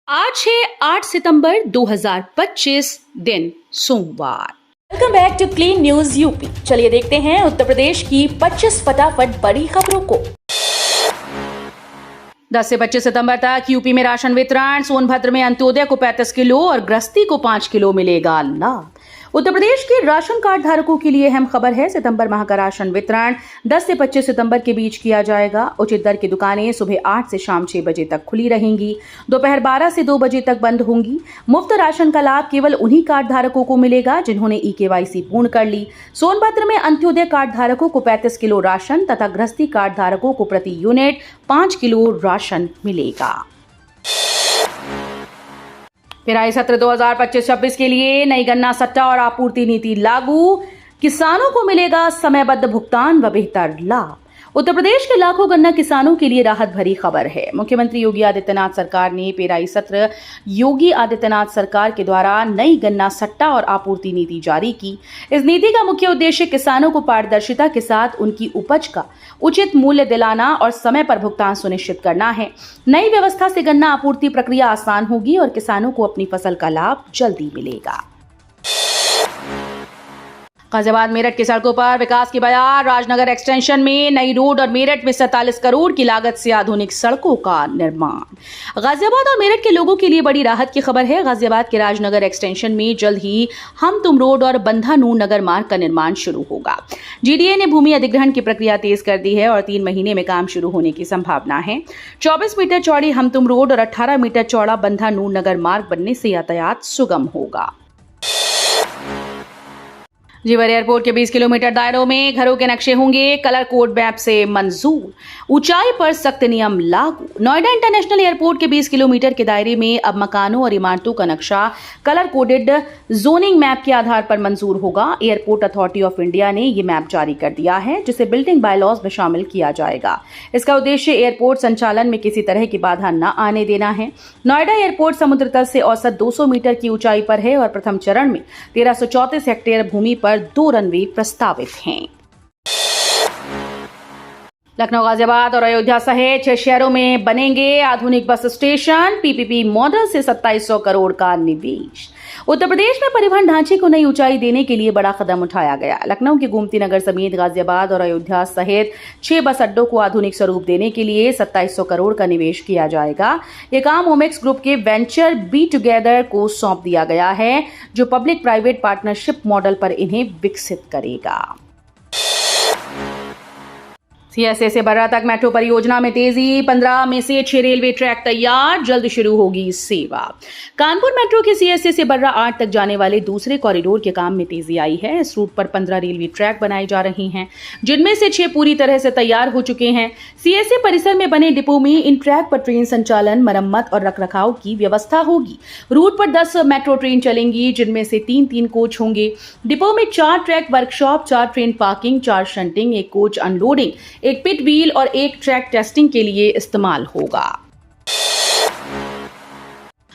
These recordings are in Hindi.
आज है 8 सितंबर 2025 दिन सोमवार। Welcome back to clean news UP. चलिए देखते हैं उत्तर प्रदेश की 25 फटाफट बड़ी खबरों को। 10 से 25 सितंबर तक यूपी में राशन वितरण। सोनभद्र में अंत्योदय को 35 किलो और गृहस्थी को 5 किलो मिलेगा लाभ। उत्तर प्रदेश के राशन कार्ड धारकों के लिए अहम खबर है। सितंबर माह का राशन वितरण 10 से 25 सितंबर के बीच किया जाएगा। उचित दर की दुकानें सुबह 8 से शाम 6 बजे तक खुली रहेंगी। दोपहर 12 से 2 बजे तक बंद होंगी। मुफ्त राशन का लाभ केवल उन्हीं कार्ड धारकों को मिलेगा जिन्होंने ई-केवाईसी पूर्ण कर ली। सोनभद्र में अंत्योदय कार्ड धारकों को 35 किलो राशन तथा गृहस्थी कार्ड धारकों को प्रति यूनिट 5 किलो राशन मिलेगा। पेराई सत्र 2025-26 के लिए नई गन्ना सट्टा और आपूर्ति नीति लागू। किसानों को मिलेगा समयबद्ध भुगतान व बेहतर लाभ। उत्तर प्रदेश के लाखों गन्ना किसानों के लिए राहत भरी खबर है। मुख्यमंत्री योगी आदित्यनाथ सरकार ने पेराई सत्र योगी आदित्यनाथ सरकार के द्वारा नई गन्ना सट्टा और आपूर्ति नीति जारी की। इस नीति का मुख्य उद्देश्य किसानों को पारदर्शिता के साथ उनकी उपज का उचित मूल्य दिलाना और समय पर भुगतान सुनिश्चित करना है। नई व्यवस्था से गन्ना आपूर्ति प्रक्रिया आसान होगी और किसानों को अपनी फसल का लाभ जल्दी मिलेगा। गाजियाबाद मेरठ की सड़कों पर विकास की बयार। राजनगर एक्सटेंशन में नई रोड और मेरठ में 47 करोड़ की लागत से आधुनिक सड़कों का निर्माण। गाजियाबाद और मेरठ के लोगों के लिए बड़ी राहत की खबर है। गाजियाबाद के राजनगर एक्सटेंशन में जल्द ही हम तुम रोड और बंधानूर नगर मार्ग का निर्माण शुरू होगा। जीडीए ने भूमि अधिग्रहण की प्रक्रिया तेज कर दी है और 3 महीने में काम शुरू होने की संभावना है। 24 मीटर चौड़ी हम तुम रोड और 18 मीटर चौड़ा बंधानूर नगर मार्ग बनने से यातायात सुगम होगा। जेवर एयरपोर्ट के 20 किलोमीटर दायरों में घरों के नक्शे होंगे कलर कोड मैप से मंजूर। ऊंचाई पर सख्त नियम लागू। नोएडा इंटरनेशनल एयरपोर्ट के 20 किलोमीटर के दायरे में अब मकानों और इमारतों का नक्शा कलर कोडेड जोनिंग मैप के आधार पर मंजूर होगा। एयरपोर्ट अथॉरिटी ऑफ इंडिया ने ये मैप जारी कर दिया है जिसे बिल्डिंग बायलॉज में शामिल किया जाएगा। इसका उद्देश्य एयरपोर्ट संचालन में किसी तरह की बाधा न आने देना है। नोएडा एयरपोर्ट समुद्र तल से औसत 200 मीटर की ऊंचाई पर है और प्रथम चरण में 1334 हेक्टेयर भूमि पर 2 रनवे प्रस्तावित हैं। लखनऊ, गाजियाबाद और अयोध्या सहित 6 शहरों में बनेंगे आधुनिक बस स्टेशन। पीपीपी मॉडल से 2700 करोड़ का निवेश। उत्तर प्रदेश में परिवहन ढांचे को नई ऊंचाई देने के लिए बड़ा कदम उठाया गया। लखनऊ के गोमती नगर समेत गाजियाबाद और अयोध्या सहित 6 बस अड्डों को आधुनिक स्वरूप देने के लिए 2700 करोड़ का निवेश किया जाएगा। यह काम ओमेक्स ग्रुप के वेंचर बी टुगेदर को सौंप दिया गया है जो पब्लिक प्राइवेट पार्टनरशिप मॉडल पर इन्हें विकसित करेगा। सीएसए से बर्रा तक मेट्रो परियोजना में तेजी। 15 में से 6 रेलवे ट्रैक तैयार, जल्द शुरू होगी सेवा। कानपुर मेट्रो के सीएसए से बर्रा 8 तक जाने वाले दूसरे कॉरिडोर के काम में तेजी आई है। इस रूट पर 15 रेलवे ट्रैक बनाए जा रहे हैं जिनमें से 6 पूरी तरह से तैयार हो चुके हैं। सीएसए परिसर में बने डिपो में इन ट्रैक पर ट्रेन संचालन, मरम्मत और रखरखाव की व्यवस्था होगी। रूट पर 10 मेट्रो ट्रेन चलेंगी जिनमें से 3-3 कोच होंगे। डिपो में 4 track workshop, 4 train parking, 4 shunting, 1 coach unloading, 1 पिट व्हील और 1 ट्रैक टेस्टिंग के लिए इस्तेमाल होगा।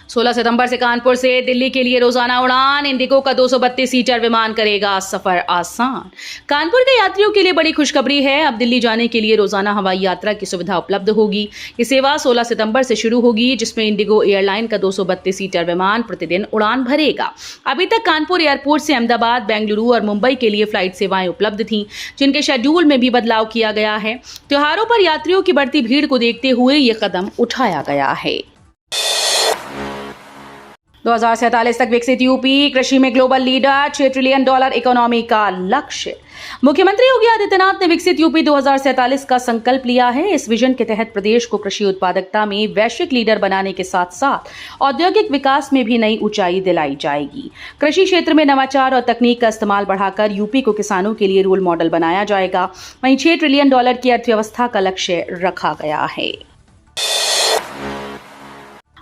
16 सितंबर से कानपुर से दिल्ली के लिए रोजाना उड़ान। इंडिगो का 232 सीटर विमान करेगा सफर आसान। कानपुर के यात्रियों के लिए बड़ी खुशखबरी है। अब दिल्ली जाने के लिए रोजाना हवाई यात्रा की सुविधा उपलब्ध होगी। ये सेवा 16 सितंबर से शुरू होगी जिसमें इंडिगो एयरलाइन का 232 सीटर विमान प्रतिदिन उड़ान भरेगा। अभी तक कानपुर एयरपोर्ट से अहमदाबाद, बेंगलुरु और मुंबई के लिए फ्लाइट सेवाएं उपलब्ध थीं जिनके शेड्यूल में भी बदलाव किया गया है। त्योहारों पर यात्रियों की बढ़ती भीड़ को देखते हुए ये कदम उठाया गया है। 2047 तक विकसित यूपी। कृषि में ग्लोबल लीडर। $6 ट्रिलियन इकोनॉमी का लक्ष्य। मुख्यमंत्री योगी आदित्यनाथ ने विकसित यूपी 2047 का संकल्प लिया है। इस विजन के तहत प्रदेश को कृषि उत्पादकता में वैश्विक लीडर बनाने के साथ साथ औद्योगिक विकास में भी नई ऊंचाई दिलाई जाएगी। कृषि क्षेत्र में नवाचार और तकनीक का इस्तेमाल बढ़ाकर यूपी को किसानों के लिए रोल मॉडल बनाया जाएगा। वहीं $6 ट्रिलियन की अर्थव्यवस्था का लक्ष्य रखा गया है।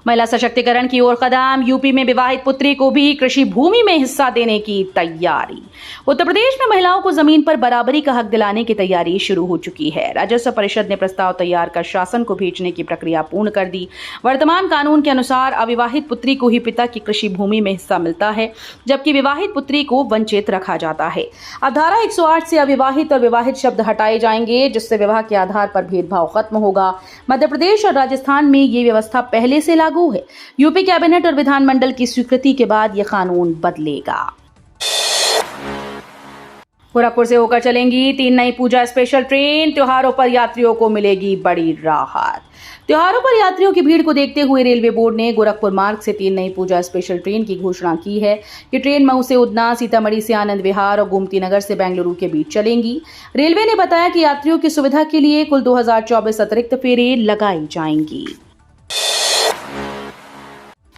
महिला सशक्तिकरण की ओर कदम। यूपी में विवाहित पुत्री को भी कृषि भूमि में हिस्सा देने की तैयारी। उत्तर प्रदेश में महिलाओं को जमीन पर बराबरी का हक दिलाने की तैयारी शुरू हो चुकी है। राजस्व परिषद ने प्रस्ताव तैयार कर शासन को भेजने की प्रक्रिया पूर्ण कर दी। वर्तमान कानून के अनुसार अविवाहित पुत्री को ही पिता की कृषि भूमि में हिस्सा मिलता है जबकि विवाहित पुत्री को वंचित रखा जाता है। अब धारा 108 से अविवाहित और विवाहित शब्द हटाए जाएंगे जिससे विवाह के आधार पर भेदभाव खत्म होगा। मध्य प्रदेश और राजस्थान में ये व्यवस्था पहले से लागू लागू है। यूपी कैबिनेट और विधानमंडल की स्वीकृति के बाद यह कानून बदलेगा। गोरखपुर से होकर चलेंगी 3 नई पूजा स्पेशल ट्रेन। त्योहारों पर यात्रियों को मिलेगी बड़ी राहत। त्योहारों पर यात्रियों की भीड़ को देखते हुए रेलवे बोर्ड ने गोरखपुर मार्ग से 3 नई पूजा स्पेशल ट्रेन की घोषणा की है। ये ट्रेन मऊ से उदना, सीतामढ़ी से आनंद विहार और गोमती नगर से बेंगलुरु के बीच चलेंगी। रेलवे ने बताया कि यात्रियों की सुविधा के लिए कुल 2024 अतिरिक्त फेरे लगाई जाएंगी।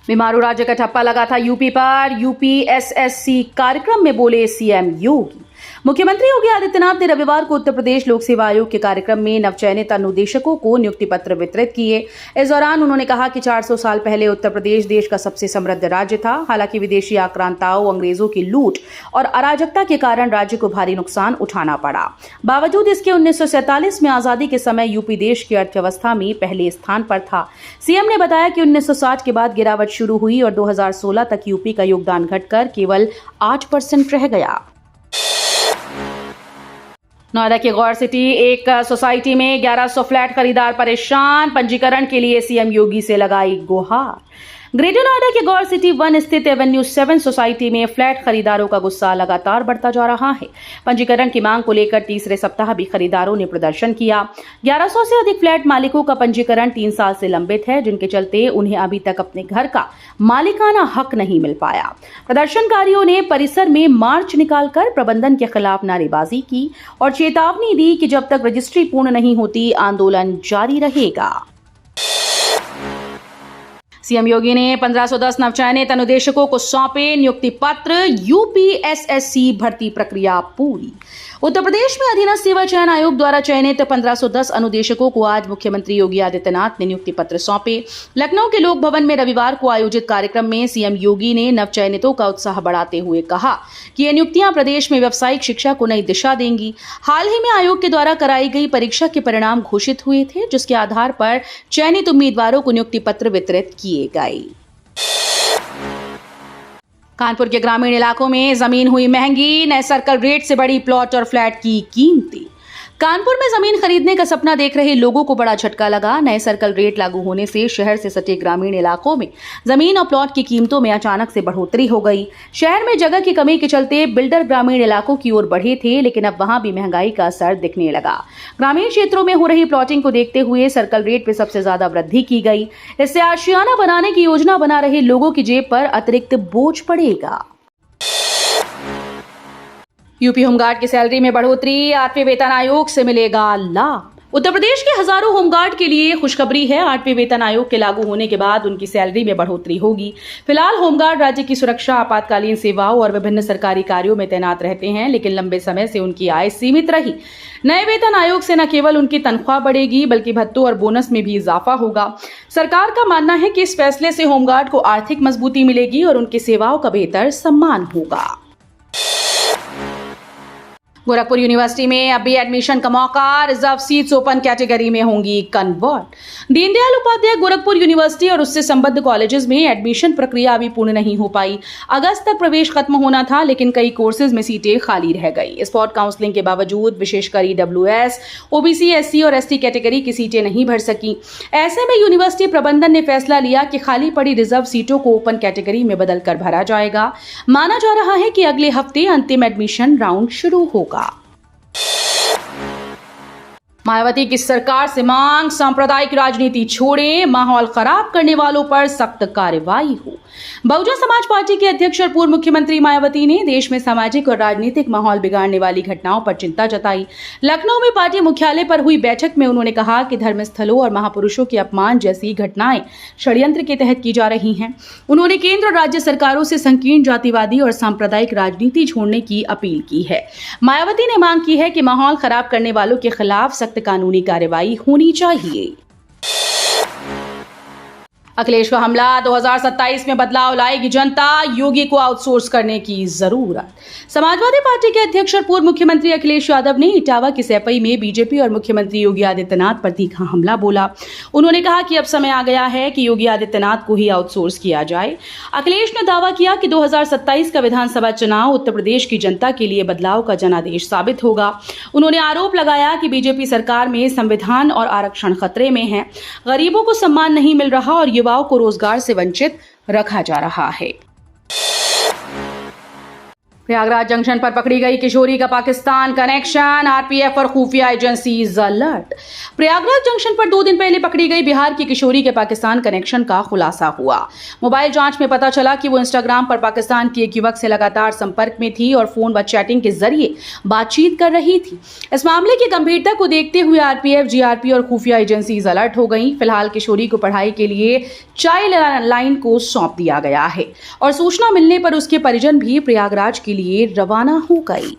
बीमारू राज्य का ठप्पा लगा था यूपी पर। यूपीएसएससी कार्यक्रम में बोले सीएम योगी। मुख्यमंत्री योगी आदित्यनाथ ने रविवार को उत्तर प्रदेश लोक सेवा आयोग के कार्यक्रम में नवचयनित अनुदेशकों को नियुक्ति पत्र वितरित किए। इस दौरान उन्होंने कहा कि 400 साल पहले उत्तर प्रदेश देश का सबसे समृद्ध राज्य था। हालांकि विदेशी आक्रांताओं, अंग्रेजों की लूट और अराजकता के कारण राज्य को भारी नुकसान उठाना पड़ा। बावजूद इसके 1947 में आजादी के समय यूपी देश की अर्थव्यवस्था में पहले स्थान पर था। सीएम ने बताया कि 1960 के बाद गिरावट शुरू हुई और 2016 तक यूपी का योगदान घटकर केवल 8% रह गया। नोएडा के गौर सिटी एक सोसाइटी में 1100 फ्लैट खरीदार परेशान। पंजीकरण के लिए सीएम योगी से लगाई गुहार। ग्रेटर नोएडा के गौर सिटी 1 स्थित एवेन्यू 7 सोसाइटी में फ्लैट खरीदारों का गुस्सा लगातार बढ़ता जा रहा है। पंजीकरण की मांग को लेकर तीसरे सप्ताह भी खरीदारों ने प्रदर्शन किया। 1100 से अधिक फ्लैट मालिकों का पंजीकरण 3 साल से लंबित है, जिनके चलते उन्हें अभी तक अपने घर का मालिकाना हक नहीं मिल पाया। प्रदर्शनकारियों ने परिसर में मार्च निकालकर प्रबंधन के खिलाफ नारेबाजी की और चेतावनी दी कि जब तक रजिस्ट्री पूर्ण नहीं होती आंदोलन जारी रहेगा। सीएम योगी ने 1510 नवचयनित अनुदेशकों को सौंपे नियुक्ति पत्र। यूपीएसएससी भर्ती प्रक्रिया पूरी। उत्तर प्रदेश में अधीनस्थ सेवा चयन आयोग द्वारा चयनित 1510 अनुदेशकों को आज मुख्यमंत्री योगी आदित्यनाथ ने नियुक्ति पत्र सौंपे। लखनऊ के लोक भवन में रविवार को आयोजित कार्यक्रम में सीएम योगी ने नवचयनितों का उत्साह बढ़ाते हुए कहा कि ये नियुक्तियां प्रदेश में व्यावसायिक शिक्षा को नई दिशा देंगी। हाल ही में आयोग के द्वारा कराई गई परीक्षा के परिणाम घोषित हुए थे, जिसके आधार पर चयनित उम्मीदवारों को नियुक्ति पत्र वितरित किए गए। कानपुर के ग्रामीण इलाकों में जमीन हुई महंगी। नए सर्कल रेट से बढ़ी प्लॉट और फ्लैट की कीमतें। कानपुर में जमीन खरीदने का सपना देख रहे लोगों को बड़ा झटका लगा। नए सर्कल रेट लागू होने से शहर से सटे ग्रामीण इलाकों में जमीन और प्लॉट की कीमतों में अचानक से बढ़ोतरी हो गई। शहर में जगह की कमी के चलते बिल्डर ग्रामीण इलाकों की ओर बढ़े थे, लेकिन अब वहां भी महंगाई का असर दिखने लगा। ग्रामीण क्षेत्रों में हो रही प्लॉटिंग को देखते हुए सर्कल रेट पे सबसे ज्यादा वृद्धि की गई। इससे आशियाना बनाने की योजना बना रहे लोगों की जेब पर अतिरिक्त बोझ पड़ेगा। यूपी होमगार्ड की सैलरी में बढ़ोतरी। 8वें वेतन आयोग से मिलेगा लाभ। उत्तर प्रदेश के हजारों होमगार्ड के लिए खुशखबरी है। 8वें वेतन आयोग के लागू होने के बाद उनकी सैलरी में बढ़ोतरी होगी। फिलहाल होमगार्ड राज्य की सुरक्षा, आपातकालीन सेवाओं और विभिन्न सरकारी कार्यों में तैनात रहते हैं, लेकिन लंबे समय से उनकी आय सीमित रही। नए वेतन आयोग से न केवल उनकी तनख्वाह बढ़ेगी, बल्कि भत्तों और बोनस में भी इजाफा होगा। सरकार का मानना है कि इस फैसले से होमगार्ड को आर्थिक मजबूती मिलेगी और उनकी सेवाओं का बेहतर सम्मान होगा। गोरखपुर यूनिवर्सिटी में अब भी एडमिशन का मौका। रिजर्व सीट्स ओपन कैटेगरी में होंगी कन्वर्ट। दीनदयाल उपाध्याय गोरखपुर यूनिवर्सिटी और उससे संबद्ध कॉलेजेस में एडमिशन प्रक्रिया अभी पूर्ण नहीं हो पाई। अगस्त तक प्रवेश खत्म होना था, लेकिन कई कोर्सेज में सीटें खाली रह गई। स्पॉट काउंसलिंग के बावजूद विशेषकर ईडब्ल्यूएस, ओबीसी, एससी और एसटी कैटेगरी की सीटें नहीं भर सकी। ऐसे में यूनिवर्सिटी प्रबंधन ने फैसला लिया कि खाली पड़ी रिजर्व सीटों को ओपन कैटेगरी में बदलकर भरा जाएगा। माना जा रहा है कि अगले हफ्ते अंतिम एडमिशन राउंड शुरू होगा। मायावती की सरकार से मांग, सांप्रदायिक राजनीति छोड़ें, माहौल खराब करने वालों पर सख्त कार्रवाई हो। बहुजन समाज पार्टी के अध्यक्ष और पूर्व मुख्यमंत्री मायावती ने देश में सामाजिक और राजनीतिक माहौल बिगाड़ने वाली घटनाओं पर चिंता जताई। लखनऊ में पार्टी मुख्यालय पर हुई बैठक में उन्होंने कहा कि धर्मस्थलों और महापुरुषों के अपमान जैसी घटनाएं षड्यंत्र के तहत की जा रही हैं। उन्होंने केंद्र और राज्य सरकारों से संकीर्ण जातिवादी और सांप्रदायिक राजनीति छोड़ने की अपील की है। मायावती ने मांग की है कि माहौल खराब करने वालों के खिलाफ सख्त कानूनी कार्रवाई होनी चाहिए। अखिलेश का हमला, 2027 में बदलाव लाएगी जनता, योगी को आउटसोर्स करने की जरूरत। समाजवादी पार्टी के अध्यक्ष और पूर्व मुख्यमंत्री अखिलेश यादव ने इटावा की सैपई में बीजेपी और मुख्यमंत्री योगी आदित्यनाथ पर तीखा हमला बोला। उन्होंने कहा कि अब समय आ गया है कि योगी आदित्यनाथ को ही आउटसोर्स किया जाए। अखिलेश ने दावा किया कि 2027 का विधानसभा चुनाव उत्तर प्रदेश की जनता के लिए बदलाव का जनादेश साबित होगा। उन्होंने आरोप लगाया कि बीजेपी सरकार में संविधान और आरक्षण खतरे में है, गरीबों को सम्मान नहीं मिल रहा और युवाओं को रोजगार से वंचित रखा जा रहा है। प्रयागराज जंक्शन पर पकड़ी गई किशोरी का पाकिस्तान कनेक्शन, आरपीएफ और खुफिया एजेंसीज अलर्ट। प्रयागराज जंक्शन पर 2 दिन पहले पकड़ी गई बिहार की किशोरी के पाकिस्तान कनेक्शन का खुलासा हुआ। मोबाइल जांच में पता चला कि वो इंस्टाग्राम पर पाकिस्तान के एक युवक से लगातार संपर्क में थी और फोन व चैटिंग के जरिए बातचीत कर रही थी। इस मामले की गंभीरता को देखते हुए आरपीएफ, जीआरपी और खुफिया एजेंसीज अलर्ट हो गई। फिलहाल किशोरी को पढ़ाई के लिए चाइल्ड लाइन को सौंप दिया गया है और सूचना मिलने पर उसके परिजन भी प्रयागराज के लिए रवाना हो गई।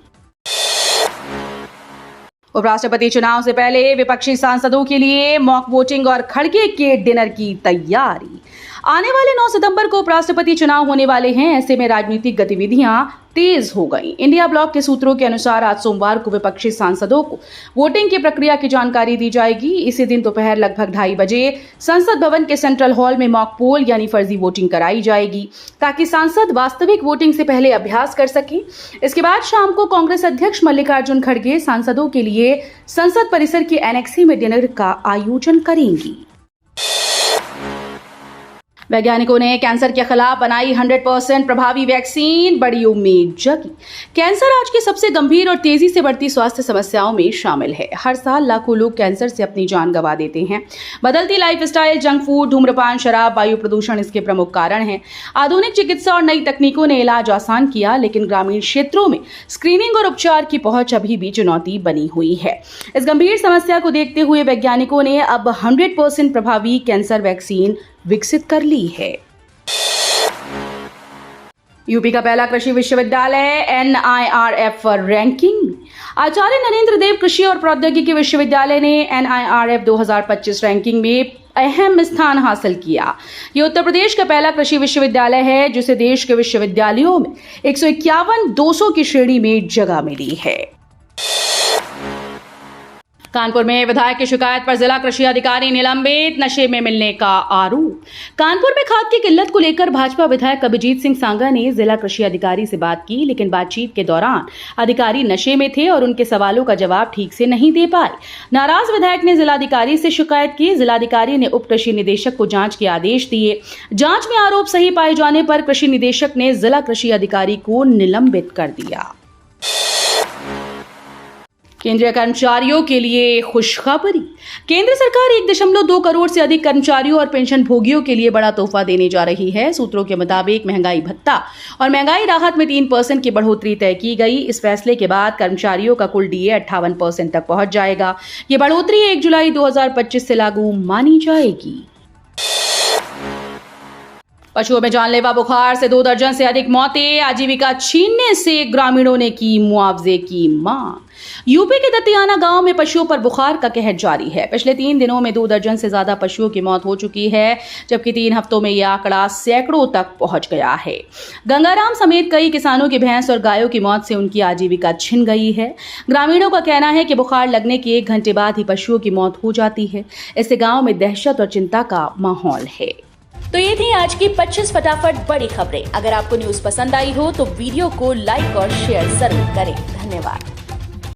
उपराष्ट्रपति चुनाव से पहले विपक्षी सांसदों के लिए मॉक वोटिंग और खड़गे के डिनर की तैयारी। आने वाले 9 सितंबर को उपराष्ट्रपति चुनाव होने वाले हैं। ऐसे में राजनीतिक गतिविधियां तेज हो गई। इंडिया ब्लॉक के सूत्रों के अनुसार आज सोमवार को विपक्षी सांसदों को वोटिंग की प्रक्रिया की जानकारी दी जाएगी। इसी दिन दोपहर लगभग 2:30 बजे संसद भवन के सेंट्रल हॉल में मॉक पोल यानी फर्जी वोटिंग कराई जाएगी ताकि सांसद वास्तविक वोटिंग से पहले अभ्यास कर सकें। इसके बाद शाम को कांग्रेस अध्यक्ष मल्लिकार्जुन खड़गे सांसदों के लिए संसद परिसर के एनेक्सी में डिनर का आयोजन करेंगी। वैज्ञानिकों ने कैंसर के खिलाफ बनाई 100% प्रभावी वैक्सीन, बड़ी उम्मीद जगी। कैंसर आज की सबसे गंभीर और तेजी से बढ़ती स्वास्थ्य समस्याओं में शामिल है। हर साल लाखों लोग कैंसर से अपनी जान गंवा देते हैं। बदलती लाइफस्टाइल, जंक फूड, धूम्रपान, शराब, वायु प्रदूषण इसके प्रमुख कारण हैं। आधुनिक चिकित्सा और नई तकनीकों ने इलाज आसान किया, लेकिन ग्रामीण क्षेत्रों में स्क्रीनिंग और उपचार की पहुंच अभी भी चुनौती बनी हुई है। इस गंभीर समस्या को देखते हुए वैज्ञानिकों ने अब 100% प्रभावी कैंसर वैक्सीन विकसित कर ली है। यूपी का पहला कृषि विश्वविद्यालय NIRF रैंकिंग। आचार्य नरेंद्र देव कृषि और प्रौद्योगिकी विश्वविद्यालय ने NIRF 2025 रैंकिंग में अहम स्थान हासिल किया। ये उत्तर प्रदेश का पहला कृषि विश्वविद्यालय है जिसे देश के विश्वविद्यालयों में 151-200 की श्रेणी में जगह मिली है। कानपुर में विधायक की शिकायत पर जिला कृषि अधिकारी निलंबित, नशे में मिलने का आरोप। कानपुर में खाद की किल्लत को लेकर भाजपा विधायक अभिजीत सिंह सांगा ने जिला कृषि अधिकारी से बात की, लेकिन बातचीत के दौरान अधिकारी नशे में थे और उनके सवालों का जवाब ठीक से नहीं दे पाए। नाराज विधायक ने जिलाधिकारी से शिकायत की। जिलाधिकारी ने उप कृषि निदेशक को जांच के आदेश दिए। जांच में आरोप सही पाए जाने पर कृषि निदेशक ने जिला कृषि अधिकारी को निलंबित कर दिया। केंद्रीय कर्मचारियों के लिए खुशखबरी। केंद्र सरकार 1.2 करोड़ से अधिक कर्मचारियों और पेंशन भोगियों के लिए बड़ा तोहफा देने जा रही है। सूत्रों के मुताबिक महंगाई भत्ता और महंगाई राहत में 3% की बढ़ोतरी तय की गई। इस फैसले के बाद कर्मचारियों का कुल डीए 58% तक पहुंच जाएगा। ये बढ़ोतरी 1 जुलाई 2025 से लागू मानी जाएगी। पशुओं में जानलेवा बुखार से 2 दर्जन से अधिक मौतें। आजीविका छीनने से ग्रामीणों ने की मुआवजे की मांग। यूपी के दतियाना गांव में पशुओं पर बुखार का कहर जारी है। पिछले 3 दिनों में 2 दर्जन से ज्यादा पशुओं की मौत हो चुकी है, जबकि 3 हफ्तों में यह आंकड़ा सैकड़ों तक पहुंच गया है। गंगाराम समेत कई किसानों की भैंस और गायों की मौत से उनकी आजीविका छिन गई है। ग्रामीणों का कहना है कि बुखार लगने के 1 घंटे बाद ही पशुओं की मौत हो जाती है। इससे गाँव में दहशत और चिंता का माहौल है। तो ये थी आज की 25 फटाफट बड़ी खबरें। अगर आपको न्यूज पसंद आई हो तो वीडियो को लाइक और शेयर जरूर करें। धन्यवाद।